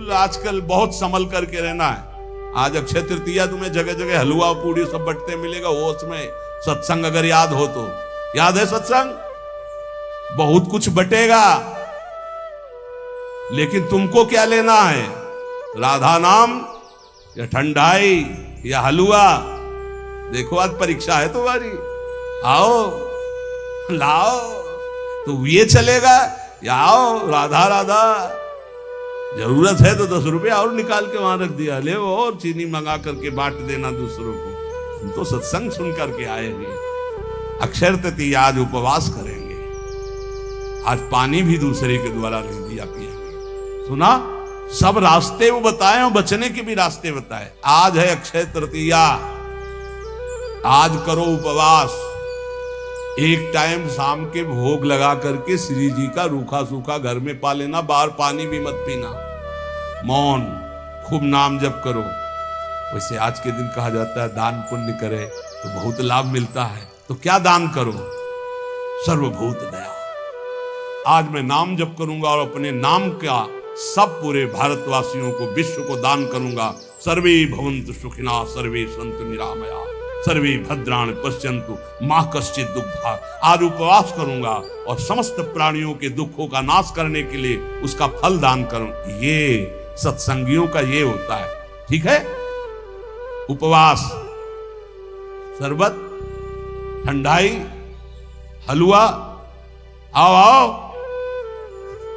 बिल्कुल आजकल बहुत संभल करके रहना है। आज अक्षय तृतीया तुम्हें जगह जगह हलवा पूड़ी सब बटते मिलेगा, वो उसमें सत्संग अगर याद हो तो। याद है सत्संग? बहुत कुछ बटेगा, लेकिन तुमको क्या लेना है? राधा नाम या ठंडाई या हलवा? देखो आज परीक्षा है तुम्हारी, आओ लाओ। तो ये चलेगा या आओ राधा राधा। जरूरत है तो 10 रुपये और निकाल के वहां रख दिया, ले वो और चीनी मंगा करके बांट देना दूसरों को। हम तो सत्संग सुन करके आए हैं। अक्षय तृतीया आज उपवास करेंगे, आज पानी भी दूसरे के द्वारा नहीं दिया पिएंगे। सुना? सब रास्ते वो बताए और बचने के भी रास्ते बताए। आज है अक्षय तृतीया, आज करो उपवास। एक टाइम शाम के भोग लगा करके श्री जी का रूखा सूखा घर में पा लेना, बाहर पानी भी मत पीना। मौन, खूब नाम जप करो। वैसे आज के दिन कहा जाता है दान पुण्य करे तो बहुत लाभ मिलता है। तो क्या दान करो? सर्वभूत दया। आज मैं नाम जप करूंगा और अपने नाम का सब पूरे भारतवासियों को, विश्व को दान करूंगा। सर्वे भवन्तु सुखिनः, सर्वे सन्तु निरामया, सर्वे भद्राणि पश्यन्तु मा कश्चित् दुःखभाग्। आज उपवास करूंगा और समस्त प्राणियों के दुखों का नाश करने के लिए उसका फल दान करूं। ये सत्संगियों का ये होता है, ठीक है? उपवास, शरबत, ठंडाई, हलवा, आओ आओ।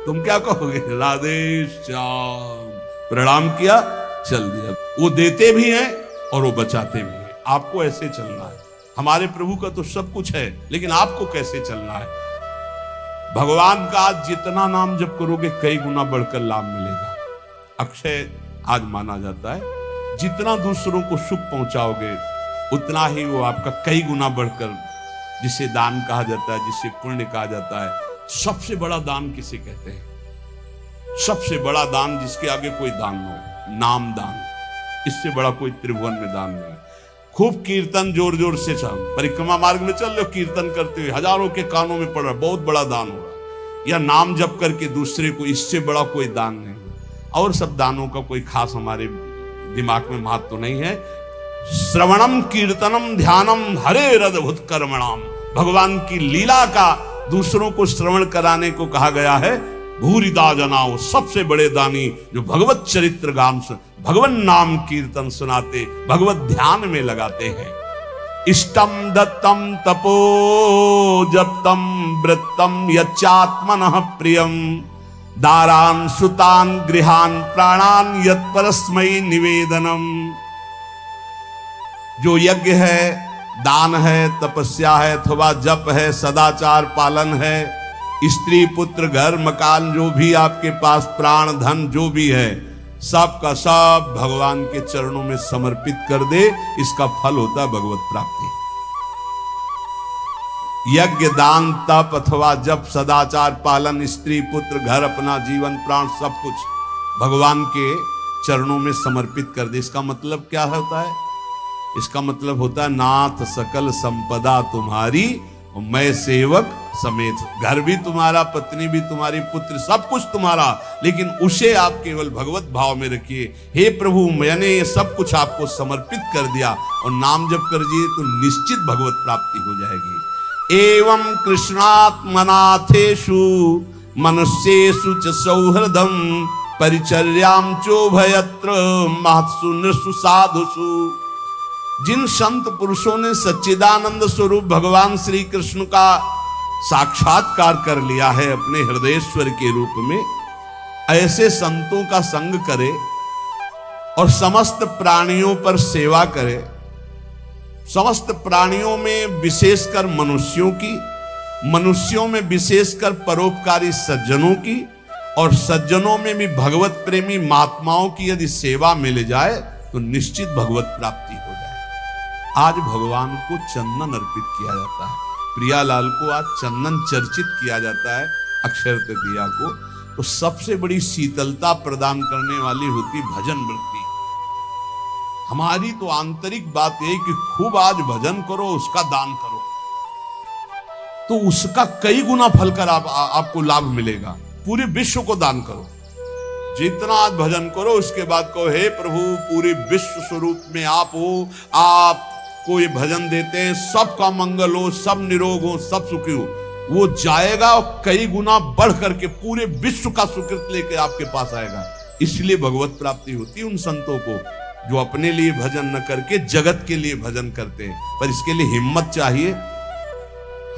तुम क्या कहोगे? राधे श्याम। प्रणाम किया, चल दिया। वो देते भी हैं और वो बचाते भी हैं। आपको ऐसे चलना है। हमारे प्रभु का तो सब कुछ है, लेकिन आपको कैसे चलना है? भगवान का आज जितना नाम जप करोगे कई गुना बढ़कर लाभ मिलेगा। अक्षय आज माना जाता है, जितना दूसरों को सुख पहुंचाओगे उतना ही वो आपका कई गुना बढ़कर, जिसे दान कहा जाता है, जिसे पुण्य कहा जाता है। सबसे बड़ा दान किसे कहते हैं? सबसे बड़ा दान जिसके आगे कोई दान न हो, नाम दान। इससे बड़ा कोई त्रिभुवन में दान नहीं। खूब कीर्तन जोर जोर से चल, परिक्रमा मार्ग में चल रहे हो, कीर्तन करते हुए हजारों के कानों में पड़ रहा, बहुत बड़ा दान हो रहा। या नाम जप करके दूसरे को, इससे बड़ा कोई दान नहीं। और सब दानों का कोई खास हमारे दिमाग में महत्व तो नहीं है। श्रवणम कीर्तनम ध्यानम हरे रदभुत कर्मणाम। भगवान की लीला का दूसरों को श्रवण कराने को कहा गया है। भूरिदा जनाओ, सबसे बड़े दानी जो भगवत चरित्र गान, भगवान नाम कीर्तन सुनाते, भगवत ध्यान में लगाते हैं। इष्टम दत्तम तपो जप्तम वृत्तम यच्चात्मनः प्रियम, दारान सुतान गृहान प्राणान यत् परस्मै निवेदनम। जो यज्ञ है, दान है, तपस्या है, अथवा जप है, सदाचार पालन है, स्त्री पुत्र घर मकान जो भी आपके पास, प्राण धन जो भी है, सब का सब भगवान के चरणों में समर्पित कर दे। इसका फल होता है भगवत प्राप्ति। यज्ञ, दान, तप अथवा जप, सदाचार पालन, स्त्री पुत्र घर, अपना जीवन प्राण सब कुछ भगवान के चरणों में समर्पित कर दे। इसका मतलब क्या होता है? इसका मतलब होता है नाथ सकल संपदा तुम्हारी और मैं सेवक समेत। घर भी तुम्हारा, पत्नी भी तुम्हारी, पुत्र सब कुछ तुम्हारा, लेकिन उसे आप केवल भगवत भाव में रखिए। हे प्रभु, मैंने ये सब कुछ आपको समर्पित कर दिया और नाम जप कर दिए तो निश्चित भगवत प्राप्ति हो जाएगी। एवं कृष्णात्मनाथेषु मनुष्येषु च सौहृदम परिचर्याम चोभयत्र महत्सु नृषु साधुषु। जिन संत पुरुषों ने सच्चिदानंद स्वरूप भगवान श्री कृष्ण का साक्षात्कार कर लिया है अपने हृदयेश्वर के रूप में, ऐसे संतों का संग करे और समस्त प्राणियों पर सेवा करे। समस्त प्राणियों में विशेषकर मनुष्यों की, मनुष्यों में विशेषकर परोपकारी सज्जनों की, और सज्जनों में भी भगवत प्रेमी महात्माओं की यदि सेवा मिल जाए तो निश्चित भगवत प्राप्ति हो जाए। आज भगवान को चंदन अर्पित किया जाता है। प्रियालाल को आज चंदन चर्चित किया जाता है अक्षय तृतीया को। तो सबसे बड़ी शीतलता प्रदान करने वाली होती भजन वृत्ति। हमारी तो आंतरिक बात यही कि खूब आज भजन करो, उसका दान करो, तो उसका कई गुना फल कर आपको लाभ मिलेगा। पूरे विश्व को दान करो। जितना आज भजन करो उसके बाद कहो हे प्रभु पूरे विश्व स्वरूप में आप हो, आपको ये भजन देते हैं, सबका मंगल हो, सब निरोग हो, सब सुखी हो। वो जाएगा और कई गुना बढ़ करके पूरे विश्व का सुकृत लेके आपके पास आएगा। इसलिए भगवत प्राप्ति होती है उन संतों को जो अपने लिए भजन न करके जगत के लिए भजन करते हैं। पर इसके लिए हिम्मत चाहिए।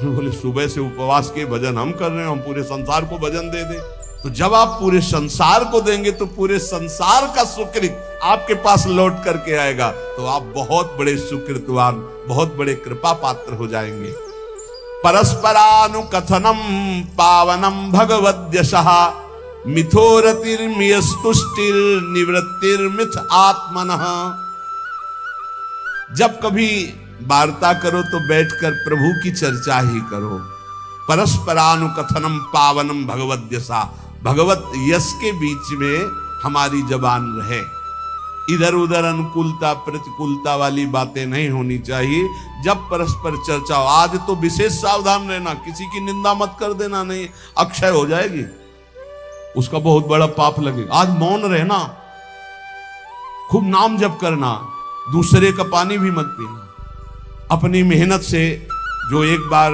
बोले सुबह से उपवास के भजन हम कर रहे हैं, हम पूरे संसार को भजन दे दें। तो जब आप पूरे संसार को देंगे तो पूरे संसार का सुकृत आपके पास लौट करके आएगा। तो आप बहुत बड़े सुकृतवान, बहुत बड़े कृपा पात्र हो जाएंगे। परस्परानुकथनम पावनम भगवद्यशः मिथोरतिर्मियस्तुष्टिर निवृत्तिर्मिथ आत्मनः। जब कभी वार्ता करो तो बैठकर प्रभु की चर्चा ही करो। परस्परानुकथनम पावनम भगवद्यशः, भगवत यश के बीच में हमारी जबान रहे। इधर उधर अनुकूलता प्रतिकूलता वाली बातें नहीं होनी चाहिए। जब परस्पर चर्चा हो, आज तो विशेष सावधान रहना, किसी की निंदा मत कर देना, नहीं अक्षय हो जाएगी, उसका बहुत बड़ा पाप लगेगा। आज मौन रहना, खूब नाम जप करना, दूसरे का पानी भी मत पीना, अपनी मेहनत से जो एक बार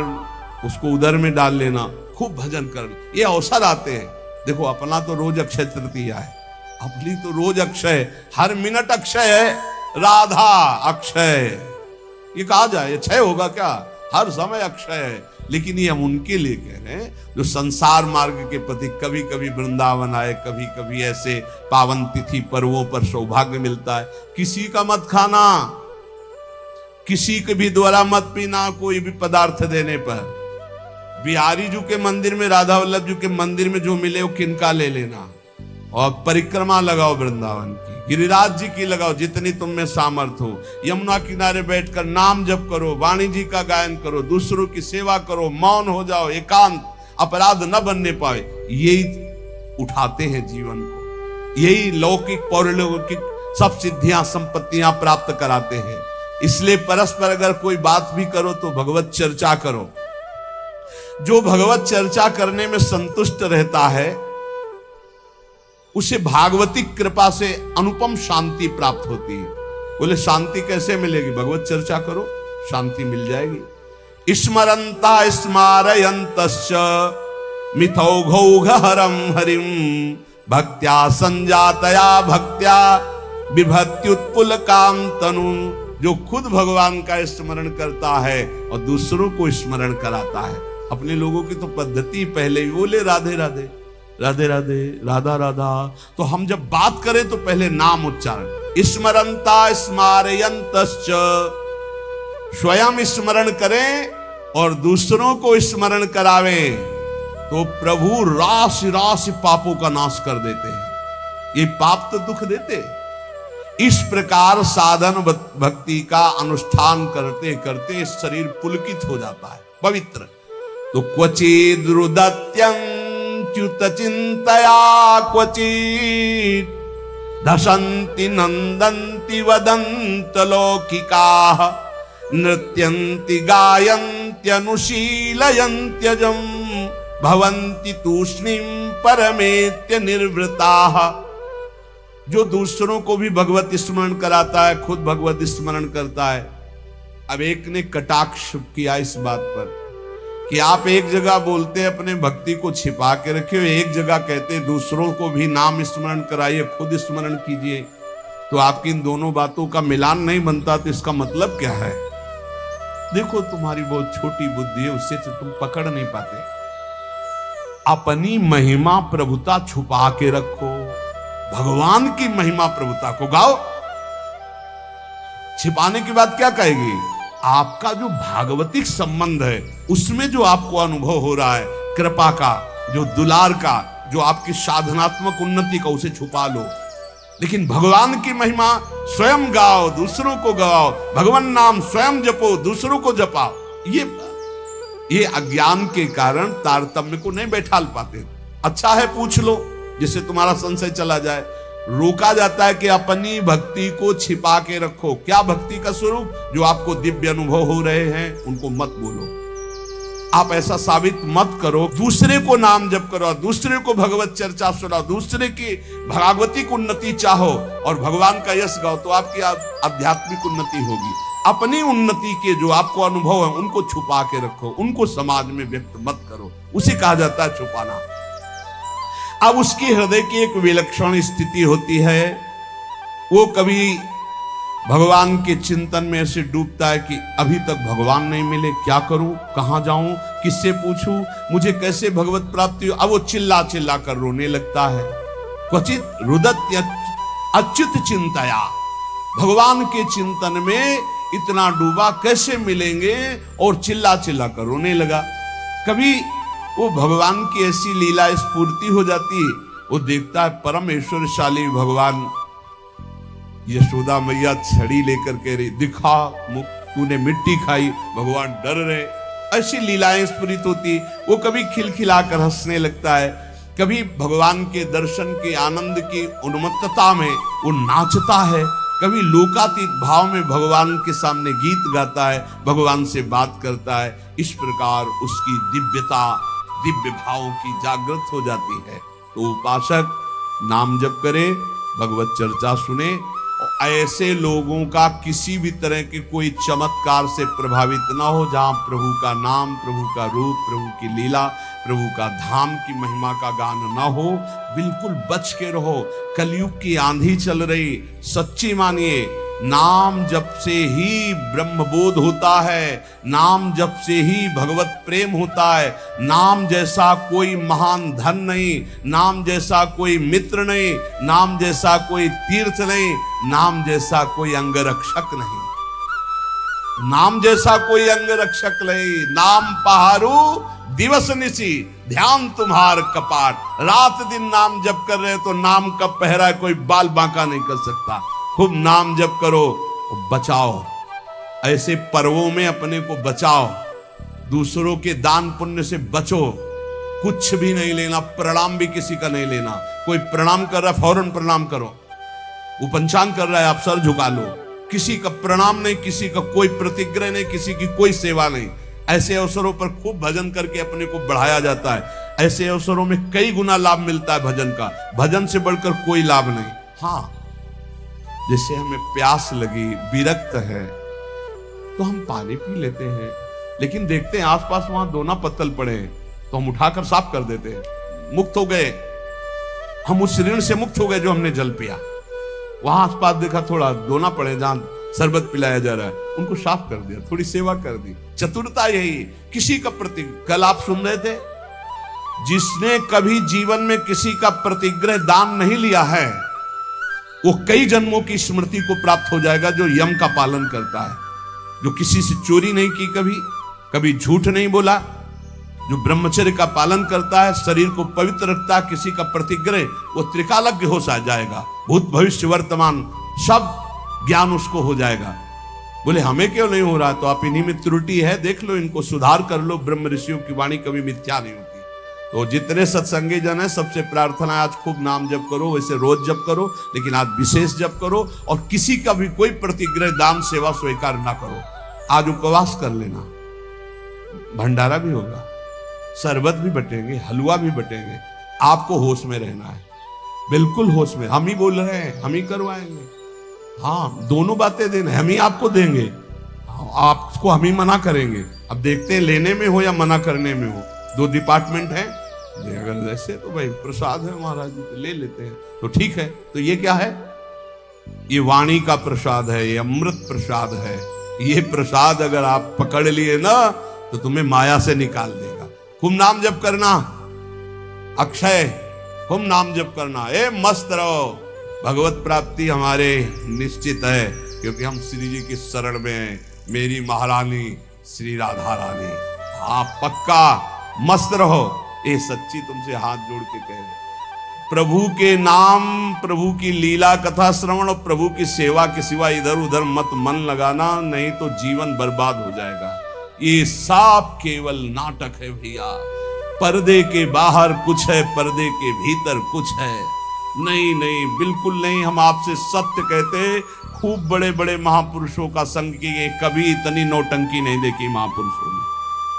उसको उदर में डाल लेना, खूब भजन करना, ये अवसर आते हैं। देखो अपना तो रोज अक्षय तृतीया है, अपनी तो रोज अक्षय, हर मिनट अक्षय है, राधा अक्षय, ये कहा जाए क्षय होगा क्या? हर समय अक्षय है। लेकिन ये हम उनके लिए कह रहे हैं जो संसार मार्ग के प्रति कभी कभी वृंदावन आए, कभी कभी ऐसे पावन तिथि पर्वों पर सौभाग्य मिलता है। किसी का मत खाना, किसी के भी द्वारा मत पीना, कोई भी पदार्थ देने पर। बिहारी जी के मंदिर में, राधा वल्लभ जी के मंदिर में जो मिले वो किनका ले लेना, और परिक्रमा लगाओ वृंदावन की, गिरिराज जी की लगाओ, जितनी तुम में सामर्थ हो। यमुना किनारे बैठकर नाम जप करो, वाणी जी का गायन करो, दूसरों की सेवा करो, मौन हो जाओ, एकांत, अपराध न बनने पाए। यही उठाते हैं जीवन को, यही लौकिक पौरलौकिक सब सिद्धियां संपत्तियां प्राप्त कराते हैं। इसलिए परस्पर अगर कोई बात भी करो तो भगवत चर्चा करो। जो भगवत चर्चा करने में संतुष्ट रहता है उसे भागवती कृपा से अनुपम शांति प्राप्त होती है। बोले शांति कैसे मिलेगी? भगवत चर्चा करो, शांति मिल जाएगी। स्मरंता स्मारयन्तश्च मिथौघौघहरं हरिं भक्त्या संजातया भक्त्या बिभत्युत्पुलकां तनु। जो खुद भगवान का स्मरण करता है और दूसरों को स्मरण कराता है। अपने लोगों की तो पद्धति पहले ही बोले राधे राधे, राधे राधे, राधा राधा। तो हम जब बात करें तो पहले नाम उच्चारण, स्मरंता स्मारयन्तश्च, स्वयं स्मरण करें और दूसरों को स्मरण करावें तो प्रभु राशि राशि पापों का नाश कर देते हैं। ये पाप तो दुख देते। इस प्रकार साधन भक्ति का अनुष्ठान करते करते शरीर पुलकित हो जाता है, पवित्र। तो क्वचिद्रुदत्यंच्युत चिंतया क्वचित् धसन्ति नंदन्ति वदन्त लौकिकाः नृत्यन्ति गायन्ति अनुशीलयन्त्यजं भवन्ति तूष्णीं परमेत्य निर्वृताः। जो दूसरों को भी भगवत स्मरण कराता है, खुद भगवत स्मरण करता है। अब एक ने कटाक्ष किया इस बात पर कि आप एक जगह बोलते हैं अपने भक्ति को छिपा के रखे हो, एक जगह कहते हैं दूसरों को भी नाम स्मरण कराइए, खुद स्मरण कीजिए। तो आपकी इन दोनों बातों का मिलान नहीं बनता। तो इसका मतलब क्या है? देखो तुम्हारी बहुत छोटी बुद्धि है, उससे तो तुम पकड़ नहीं पाते। अपनी महिमा प्रभुता छुपा के रखो, भगवान की महिमा प्रभुता को गाओ। छिपाने की बात क्या कहेगी? आपका जो भागवतिक संबंध है उसमें जो आपको अनुभव हो रहा है, कृपा का, जो दुलार का, जो आपकी साधनात्मक उन्नति का, उसे छुपा लो। लेकिन भगवान की महिमा स्वयं गाओ, दूसरों को गाओ, भगवान नाम स्वयं जपो, दूसरों को जपाओ। ये अज्ञान के कारण तारतम्य को नहीं बैठाल पाते। अच्छा है पूछ लो जिससे तुम्हारा संशय चला जाए। रोका जाता है कि अपनी भक्ति को छिपा के रखो। क्या भक्ति का स्वरूप? जो आपको दिव्य अनुभव हो रहे हैं उनको मत बोलो। आप ऐसा साबित मत करो। दूसरे को नाम जप करो, दूसरे को भगवत चर्चा सुनाओ, दूसरे की भागवतिक उन्नति चाहो और भगवान का यश गाओ, तो आपकी आध्यात्मिक उन्नति होगी। अपनी उन्नति के जो आपको अनुभव है उनको छुपा के रखो, उनको समाज में व्यक्त मत करो, उसे कहा जाता है छुपाना। अब उसकी हृदय की एक विलक्षण स्थिति होती है, वो कभी भगवान के चिंतन में ऐसे डूबता है कि अभी तक भगवान नहीं मिले, क्या करूं, कहां जाऊं, किससे पूछूं, मुझे कैसे भगवत प्राप्ति हो। अब वो चिल्ला चिल्ला कर रोने लगता है। क्वचित रुदत अच्युत चिंतया, भगवान के चिंतन में इतना डूबा, कैसे मिलेंगे, और चिल्ला चिल्ला कर रोने लगा। कभी वो भगवान की ऐसी लीला स्फूर्ति हो जाती है, वो देखता है परम ऐश्वर्यशाली भगवान, यशोदा मैया छड़ी लेकर कह रही दिखा मुख, तूने मिट्टी खाई, भगवान डर रहे। ऐसी लीलाएं स्फुरित होती, वो कभी खिलखिलाकर हंसने लगता है, कभी भगवान के दर्शन के आनंद की उन्मत्तता में वो नाचता है, कभी लोकातीत भाव में भगवान के सामने गीत गाता है, भगवान से बात करता है। इस प्रकार उसकी दिव्यता, दिव्य भावों की जागृत हो जाती है। तो उपासक नाम जप करे, भगवत चर्चा सुने, ऐसे लोगों का किसी भी तरह के कोई चमत्कार से प्रभावित ना हो, जहां प्रभु का नाम, प्रभु का रूप, प्रभु की लीला, प्रभु का धाम की महिमा का गान ना हो, बिल्कुल बच के रहो। कलयुग की आंधी चल रही, सच्ची मानिए, नाम जप से ही ब्रह्मबोध होता है, नाम जप से ही भगवत प्रेम होता है। नाम जैसा कोई महान धन नहीं, नाम जैसा कोई मित्र नहीं, नाम जैसा कोई तीर्थ नहीं, नाम जैसा कोई अंगरक्षक नहीं, नाम जैसा कोई अंगरक्षक नहीं। नाम पहारू दिवस निसी, ध्यान तुम्हार कपाट। रात दिन नाम जप कर रहे तो नाम का पहरा कोई बाल बांका नहीं कर सकता। खूब नाम जप करो, बचाओ, ऐसे पर्वों में अपने को बचाओ, दूसरों के दान पुण्य से बचो। कुछ भी नहीं लेना, प्रणाम भी किसी का नहीं लेना। कोई प्रणाम कर रहा है फौरन प्रणाम करो, वो पंचांग कर रहा है आप सर झुका लो, किसी का प्रणाम नहीं, किसी का कोई प्रतिग्रह नहीं, किसी की कोई सेवा नहीं। ऐसे अवसरों पर खूब भजन करके अपने को बढ़ाया जाता है। ऐसे अवसरों में कई गुना लाभ मिलता है भजन का, भजन से बढ़कर कोई लाभ नहीं। हाँ, जैसे हमें प्यास लगी, विरक्त है, तो हम पानी पी लेते हैं, लेकिन देखते हैं आसपास वहां दोना पत्तल पड़े हैं तो हम उठाकर साफ कर देते हैं। मुक्त हो गए हम, उस ऋण से मुक्त हो गए जो हमने जल पिया। वहां आसपास देखा थोड़ा दोना पड़े जहां शरबत पिलाया जा रहा है, उनको साफ कर दिया, थोड़ी सेवा कर दी। चतुरता यही, किसी का प्रति, कल आप सुन रहे थे, जिसने कभी जीवन में किसी का प्रतिग्रह दान नहीं लिया है, वो कई जन्मों की स्मृति को प्राप्त हो जाएगा। जो यम का पालन करता है, जो किसी से चोरी नहीं की, कभी झूठ नहीं बोला, जो ब्रह्मचर्य का पालन करता है, शरीर को पवित्र रखता है, किसी का प्रतिग्रह, वो त्रिकालज्ञ हो जाएगा। भूत भविष्य वर्तमान सब ज्ञान उसको हो जाएगा। बोले हमें क्यों नहीं हो रहा? तो आप इन्हीं में त्रुटि है, देख लो, इनको सुधार कर लो। ब्रह्म ऋषियों की वाणी कभी मिथ्या नहीं होती। तो जितने सत्संगी जन है, सबसे प्रार्थना है आज खूब नाम जप करो, वैसे रोज जप करो, लेकिन आज विशेष जप करो, और किसी का भी कोई प्रतिग्रह दान सेवा स्वीकार ना करो। आज उपवास कर लेना, भंडारा भी होगा, शरबत भी बटेंगे, हलवा भी बटेंगे। आपको होश में रहना है, बिल्कुल होश में। हम ही बोल रहे हैं, हम ही करवाएंगे। हाँ, दोनों बातें देना, हम ही आपको देंगे, आपको हम ही मना करेंगे। अब देखते हैं लेने में हो या मना करने में हो, दो डिपार्टमेंट है। अगर जैसे तो भाई प्रसाद है महाराज जी, तो ले लेते हैं, तो ठीक है। तो ये क्या है? ये वाणी का प्रसाद है, ये अमृत प्रसाद है। ये प्रसाद अगर आप पकड़ लिए ना, तो तुम्हें माया से निकाल देगा। खूब नाम जप करना, अक्षय, खूब नाम जप करना, मस्त रहो। भगवत प्राप्ति हमारे निश्चित है, क्योंकि हम श्री जी की शरण में हैं। मेरी महारानी श्री राधा रानी, आप पक्का मस्त रहो। ये सच्ची तुमसे हाथ जोड़ के कह रहे, प्रभु के नाम, प्रभु की लीला कथा श्रवण और प्रभु की सेवा के सिवा इधर उधर मत मन लगाना, नहीं तो जीवन बर्बाद हो जाएगा। ये सब केवल नाटक है भैया। पर्दे के बाहर कुछ है, पर्दे के भीतर कुछ है। नहीं नहीं, बिल्कुल नहीं। हम आपसे सत्य कहते, खूब बड़े बड़े महापुरुषों का संग किए, कभी इतनी नौटंकी नहीं देखी महापुरुषों में।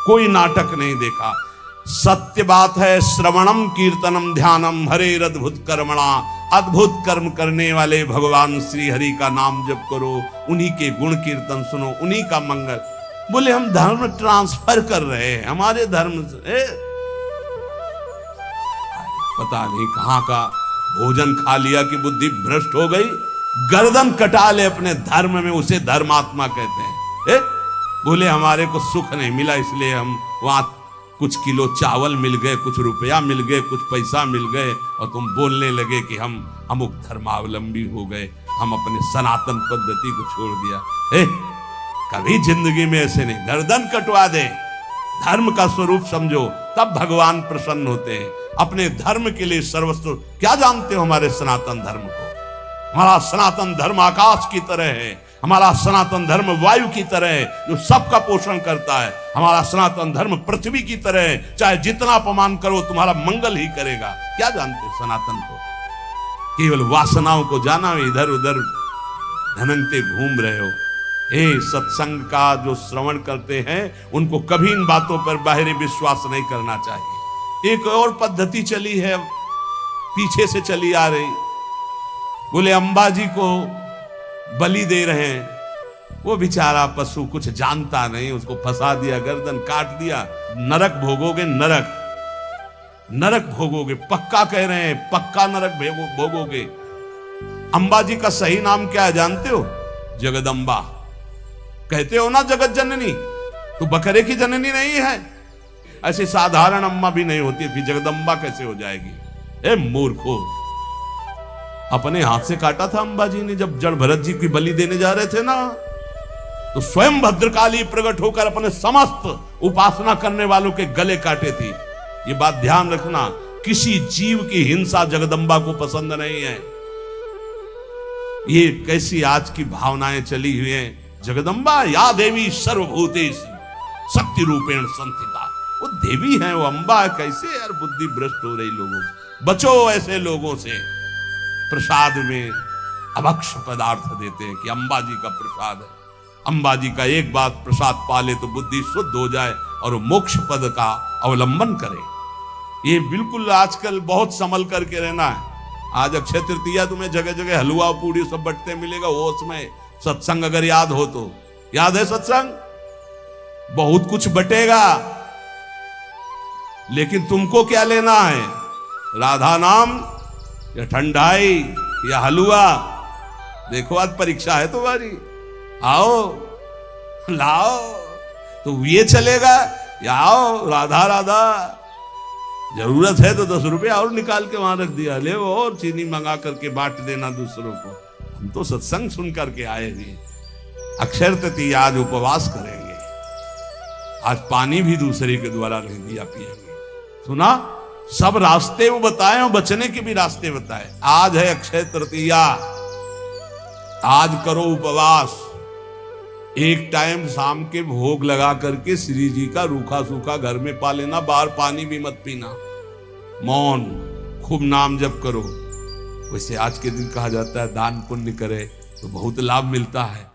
कोई नाटक नहीं देखा। सत्य बात है, श्रवणम कीर्तनम ध्यानम हरेर अद्भुत कर्मणा, अद्भुत कर्म करने वाले भगवान श्री हरि का नाम जप करो, उन्हीं के गुण कीर्तन सुनो, उन्हीं का मंगल। बोले हम धर्म ट्रांसफर कर रहे हैं, हमारे धर्म से पता नहीं कहां का भोजन खा लिया कि बुद्धि भ्रष्ट हो गई, गर्दन कटा ले अपने धर्म में, उसे धर्मात्मा कहते हैं। बोले हमारे को सुख नहीं मिला इसलिए हम वहां कुछ किलो चावल मिल गए, कुछ रुपया मिल गए, कुछ पैसा मिल गए, और तुम बोलने लगे कि हम अमुक धर्मावलंबी हो गए, हम अपने सनातन पद्धति को छोड़ दिया। कभी जिंदगी में ऐसे नहीं, गर्दन कटवा दे, धर्म का स्वरूप समझो, तब भगवान प्रसन्न होते हैं। अपने धर्म के लिए सर्वस्व। क्या जानते हो हमारे सनातन धर्म को? हमारा सनातन धर्म आकाश की तरह है, हमारा सनातन धर्म वायु की तरह है जो सबका पोषण करता है, हमारा सनातन धर्म पृथ्वी की तरह है, चाहे जितना अपमान करो तुम्हारा मंगल ही करेगा। क्या जानते हो सनातन को? केवल वासनाओं को जाना, इधर उधर धनंते घूम रहे हो। सत्संग का जो श्रवण करते हैं उनको कभी इन बातों पर बाहरी विश्वास नहीं करना चाहिए। एक और पद्धति चली है, पीछे से चली आ रही। बोले अंबाजी को बलि दे रहे हैं, वो बेचारा पशु कुछ जानता नहीं, उसको फंसा दिया, गर्दन काट दिया, नरक भोगोगे, नरक नरक भोगोगे, पक्का कह रहे हैं, पक्का नरक भोगोगे। अंबाजी का सही नाम क्या है जानते हो? जगदम्बा कहते हो ना, जगत जननी। तो बकरे की जननी नहीं है, ऐसी साधारण अम्मा भी नहीं होती, फिर जगदम्बा कैसे हो जाएगी? मूर्खो, अपने हाथ से काटा था अंबाजी ने जब जड़ भरत जी की बलि देने जा रहे थे ना, तो स्वयं भद्रकाली प्रकट होकर अपने समस्त उपासना करने वालों के गले काटे थी। ये बात ध्यान रखना, किसी जीव की हिंसा जगदम्बा को पसंद नहीं है। ये कैसी आज की भावनाएं चली हुई हैं। जगदम्बा या देवी सर्वभूतेषु शक्ति रूपेण संस्थिता, वो देवी है, वो अंबा है। कैसे यार बुद्धि भ्रष्ट हो रही लोगों की। बचो ऐसे लोगों से। प्रसाद में अभक्ष पदार्थ देते हैं कि अंबाजी का प्रसाद है, अंबाजी का एक बात प्रसाद पाले तो बुद्धि शुद्ध हो जाए और वो मोक्ष पद का अवलंबन करे। ये बिल्कुल आजकल बहुत संभल करके रहना है। आज अक्षय तृतीया तुम्हें जगह जगह हलवा पूड़ी सब बटते मिलेगा, वो उसमें सत्संग अगर याद हो तो। याद है सत्संग? बहुत कुछ बटेगा, लेकिन तुमको क्या लेना है? राधा नाम या ठंडाई या हलवा? देखो आज परीक्षा है तुम्हारी, आओ लाओ। तो ये चलेगा या आओ राधा राधा, जरूरत है तो 10 रुपया और निकाल के वहां रख दिया, ले वो और चीनी मंगा करके बांट देना दूसरों को। हम तो सत्संग सुन करके आए हुए। अक्षय तृतीया आज उपवास करेंगे, आज पानी भी दूसरे के द्वारा नहीं दिया पिएंगे। सुना, सब रास्ते वो बताए और बचने के भी रास्ते बताए। आज है अक्षय तृतीया, आज करो उपवास। एक टाइम शाम के भोग लगा करके श्री जी का रूखा सूखा घर में पा लेना, बाहर पानी भी मत पीना, मौन, खूब नाम जप करो। वैसे आज के दिन कहा जाता है दान पुण्य करे तो बहुत लाभ मिलता है।